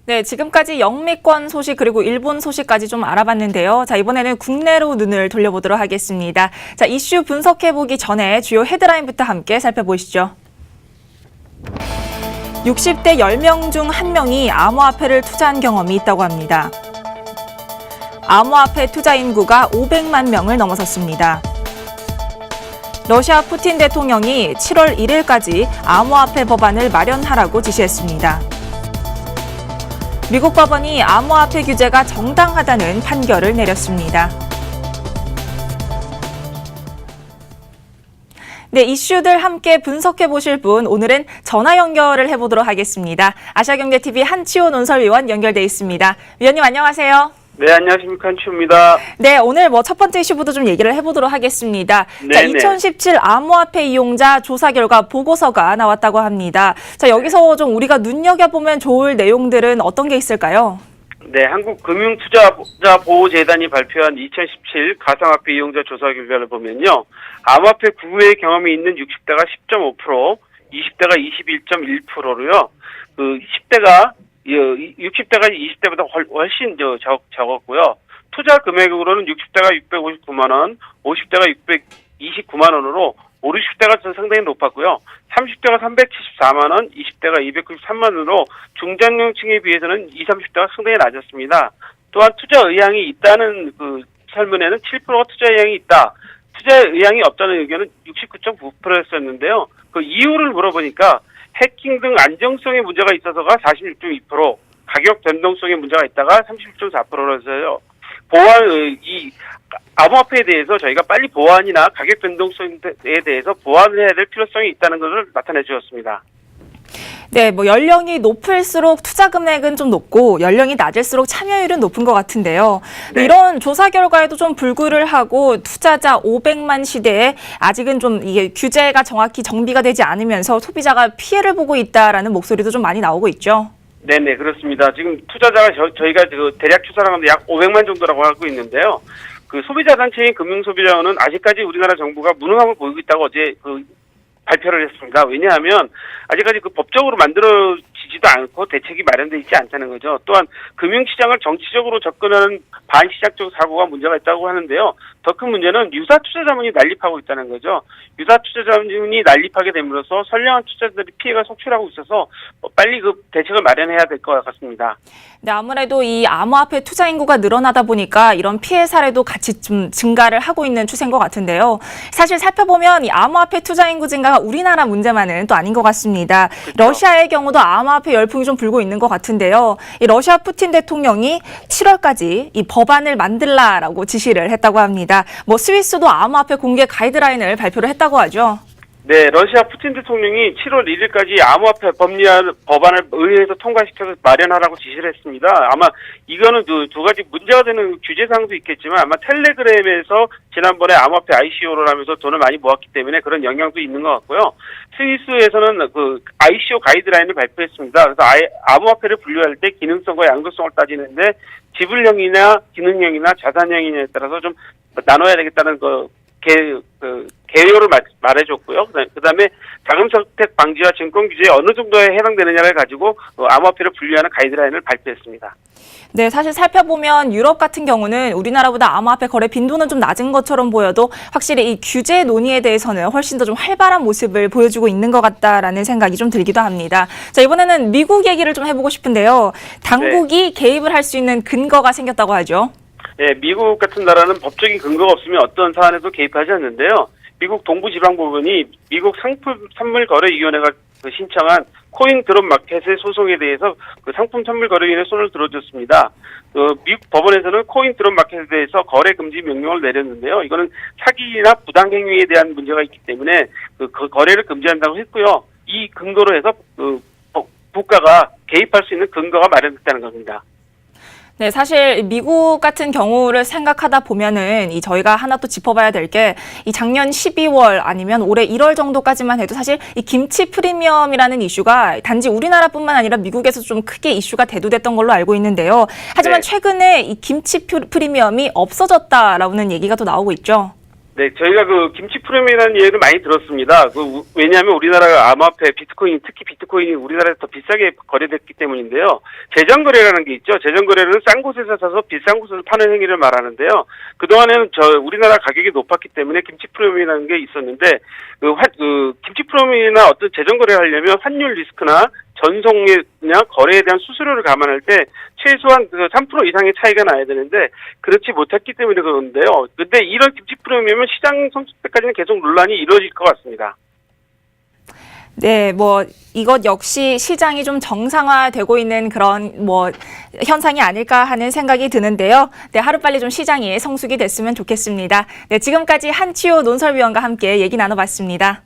네, 지금까지 영미권 소식 그리고 일본 소식까지 좀 알아봤는데요. 자, 이번에는 국내로 눈을 돌려보도록 하겠습니다. 자, 이슈 분석해보기 전에 주요 헤드라인부터 함께 살펴보시죠. 60대 10명 중 1명이 암호화폐를 투자한 경험이 있다고 합니다. 암호화폐 투자 인구가 500만 명을 넘어섰습니다. 러시아 푸틴 대통령이 7월 1일까지 암호화폐 법안을 마련하라고 지시했습니다. 미국 법원이 암호화폐 규제가 정당하다는 판결을 내렸습니다. 네, 이슈들 함께 분석해 보실 분 오늘은 전화 연결을 해보도록 하겠습니다. 아시아경제TV 한치호 논설위원 연결돼 있습니다. 위원님 안녕하세요. 네, 안녕하십니까. 한치호입니다. 네, 오늘 첫 번째 이슈부터 좀 얘기를 해보도록 하겠습니다. 네네. 자, 2017 암호화폐 이용자 조사 결과 보고서가 나왔다고 합니다. 자, 여기서 좀 우리가 눈여겨보면 좋을 내용들은 어떤 게 있을까요? 네, 한국금융투자보호재단이 발표한 2017 가상화폐 이용자 조사 결과를 보면요. 암호화폐 구매의 경험이 있는 60대가 10.5%, 20대가 21.1%로요. 60대가 20대보다 훨씬 적었고요. 투자 금액으로는 60대가 659만 원, 50대가 629만 원으로 5, 60대가 상당히 높았고요. 30대가 374만 원, 20대가 293만 원으로 중장년층에 비해서는 20, 30대가 상당히 낮았습니다. 또한 투자 의향이 있다는 설문에는 7%가 투자 의향이 있다. 투자 의향이 없다는 의견은 69.9%였었는데요. 그 이유를 물어보니까 해킹 등 안정성에 문제가 있어서가 46.2%, 가격 변동성에 문제가 있다가 36.4%라서요. 이 암호화폐에 대해서 저희가 빨리 보완이나 가격 변동성에 대해서 보완을 해야 될 필요성이 있다는 것을 나타내 주었습니다. 네, 연령이 높을수록 투자 금액은 좀 높고 연령이 낮을수록 참여율은 높은 것 같은데요. 네. 이런 조사 결과에도 좀 불구를 하고 투자자 500만 시대에 아직은 좀 이게 규제가 정확히 정비가 되지 않으면서 소비자가 피해를 보고 있다라는 목소리도 좀 많이 나오고 있죠. 네네, 그렇습니다. 지금 투자자가 저희가 대략 추산한 건데 약 500만 정도라고 하고 있는데요. 소비자 단체인 금융소비자원은 아직까지 우리나라 정부가 무능함을 보이고 있다고 어제 발표를 했습니다. 왜냐하면 아직까지 법적으로 만들어지지도 않고 대책이 마련되어 있지 않다는 거죠. 또한 금융시장을 정치적으로 접근하는 반시장적 사고가 문제가 있다고 하는데요. 더 큰 문제는 유사 투자 자문이 난립하고 있다는 거죠. 유사 투자 자문이 난립하게 됨으로써 선량한 투자자들이 피해가 속출하고 있어서 빨리 대책을 마련해야 될 것 같습니다. 네, 아무래도 이 암호화폐 투자 인구가 늘어나다 보니까 이런 피해 사례도 같이 좀 증가를 하고 있는 추세인 것 같은데요. 사실 살펴보면 이 암호화폐 투자 인구 증가가 우리나라 문제만은 또 아닌 것 같습니다. 그렇죠. 러시아의 경우도 암호화폐 열풍이 좀 불고 있는 것 같은데요. 이 러시아 푸틴 대통령이 7월까지 이 법안을 만들라라고 지시를 했다고 합니다. 스위스도 암호화폐 공개 가이드라인을 발표를 했다고 하죠. 네, 러시아 푸틴 대통령이 7월 1일까지 암호화폐 법안을 의회에서 통과시켜서 마련하라고 지시를 했습니다. 아마 이거는 두 가지 문제가 되는 규제사항도 있겠지만 아마 텔레그램에서 지난번에 암호화폐 ICO를 하면서 돈을 많이 모았기 때문에 그런 영향도 있는 것 같고요. 스위스에서는 ICO 가이드라인을 발표했습니다. 그래서 암호화폐를 분류할 때 기능성과 양도성을 따지는데 지불형이나 기능형이나 자산형이냐에 따라서 좀 나눠야 되겠다는 개요를 말해줬고요. 그다음에 자금 선택 방지와 증권 규제에 어느 정도에 해당되느냐를 가지고 암호화폐를 분류하는 가이드라인을 발표했습니다. 네, 사실 살펴보면 유럽 같은 경우는 우리나라보다 암호화폐 거래 빈도는 좀 낮은 것처럼 보여도 확실히 이 규제 논의에 대해서는 훨씬 더 좀 활발한 모습을 보여주고 있는 것 같다라는 생각이 좀 들기도 합니다. 자, 이번에는 미국 얘기를 좀 해보고 싶은데요. 당국이 개입을 할 수 있는 근거가 생겼다고 하죠. 네, 미국 같은 나라는 법적인 근거가 없으면 어떤 사안에도 개입하지 않는데요. 미국 동부지방법원이 미국 상품선물거래위원회가 신청한 코인 드롭 마켓의 소송에 대해서 상품 선물 거래위원회 손을 들어줬습니다. 미국 법원에서는 코인 드롭 마켓에 대해서 거래 금지 명령을 내렸는데요. 이거는 사기나 부당 행위에 대한 문제가 있기 때문에 거래를 금지한다고 했고요. 이 근거로 해서 국가가 개입할 수 있는 근거가 마련됐다는 겁니다. 네, 사실 미국 같은 경우를 생각하다 보면은 저희가 하나 또 짚어봐야 될 게 이 작년 12월 아니면 올해 1월 정도까지만 해도 사실 이 김치 프리미엄이라는 이슈가 단지 우리나라뿐만 아니라 미국에서 좀 크게 이슈가 대두됐던 걸로 알고 있는데요. 하지만 네. 최근에 이 김치 프리미엄이 없어졌다라는 얘기가 또 나오고 있죠. 네, 저희가 그 김치 프리미엄이라는 얘기를 많이 들었습니다. 왜냐하면 우리나라가 암호화폐 비트코인, 특히 비트코인이 우리나라에서 더 비싸게 거래됐기 때문인데요. 재정거래라는 게 있죠. 재정거래는 싼 곳에서 사서 비싼 곳에서 파는 행위를 말하는데요. 그동안에는 우리나라 가격이 높았기 때문에 김치 프리미엄이라는 게 있었는데, 김치 프리미엄이나 어떤 재정거래를 하려면 환율 리스크나 전송이나 거래에 대한 수수료를 감안할 때 최소한 3% 이상의 차이가 나야 되는데 그렇지 못했기 때문에 그런데요. 근데 이런 김치 프리미엄은 시장 성숙 때까지는 계속 논란이 이루어질 것 같습니다. 네, 이것 역시 시장이 좀 정상화되고 있는 그런 현상이 아닐까 하는 생각이 드는데요. 네, 하루빨리 좀 시장이 성숙이 됐으면 좋겠습니다. 네, 지금까지 한치호 논설위원과 함께 얘기 나눠봤습니다.